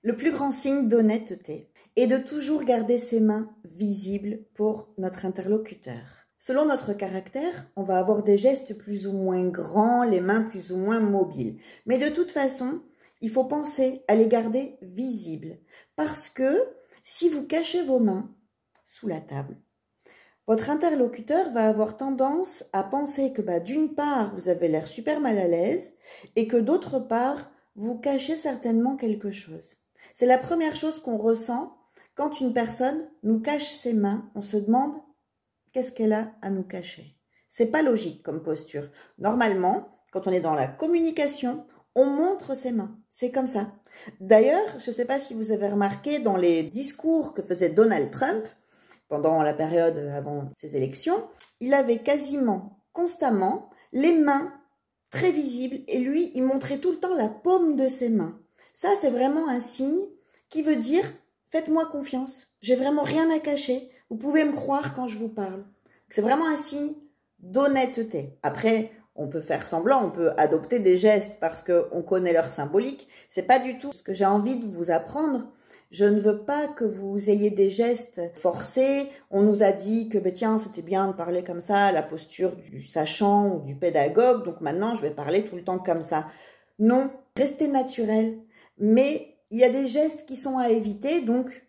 Le plus grand signe d'honnêteté est de toujours garder ses mains visibles pour notre interlocuteur. Selon notre caractère, on va avoir des gestes plus ou moins grands, les mains plus ou moins mobiles. Mais de toute façon, il faut penser à les garder visibles. Parce que si vous cachez vos mains sous la table, votre interlocuteur va avoir tendance à penser que d'une part, vous avez l'air super mal à l'aise et que d'autre part, vous cachez certainement quelque chose. C'est la première chose qu'on ressent quand une personne nous cache ses mains. On se demande qu'est-ce qu'elle a à nous cacher. C'est pas logique comme posture. Normalement, quand on est dans la communication, on montre ses mains. C'est comme ça. D'ailleurs, je ne sais pas si vous avez remarqué dans les discours que faisait Donald Trump pendant la période avant ses élections, il avait quasiment constamment les mains très visibles et lui, il montrait tout le temps la paume de ses mains. Ça, c'est vraiment un signe qui veut dire « faites-moi confiance, j'ai vraiment rien à cacher, vous pouvez me croire quand je vous parle ». C'est vraiment un signe d'honnêteté. Après, on peut faire semblant, on peut adopter des gestes parce qu'on connaît leur symbolique. C'est pas du tout ce que j'ai envie de vous apprendre. Je ne veux pas que vous ayez des gestes forcés. On nous a dit que tiens, c'était bien de parler comme ça, la posture du sachant ou du pédagogue, donc maintenant je vais parler tout le temps comme ça. Non, restez naturel. Mais il y a des gestes qui sont à éviter, donc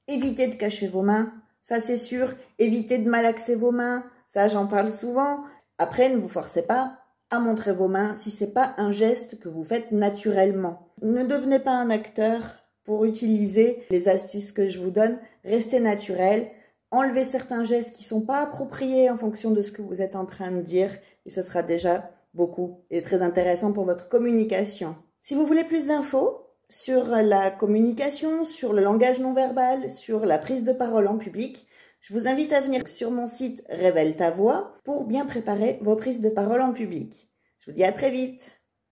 évitez de cacher vos mains, ça c'est sûr. Évitez de malaxer vos mains, ça j'en parle souvent. Après, ne vous forcez pas à montrer vos mains si ce n'est pas un geste que vous faites naturellement. Ne devenez pas un acteur pour utiliser les astuces que je vous donne. Restez naturel, enlevez certains gestes qui ne sont pas appropriés en fonction de ce que vous êtes en train de dire et ce sera déjà beaucoup et très intéressant pour votre communication. Si vous voulez plus d'infos sur la communication, sur le langage non verbal, sur la prise de parole en public, je vous invite à venir sur mon site Révèle ta voix pour bien préparer vos prises de parole en public. Je vous dis à très vite.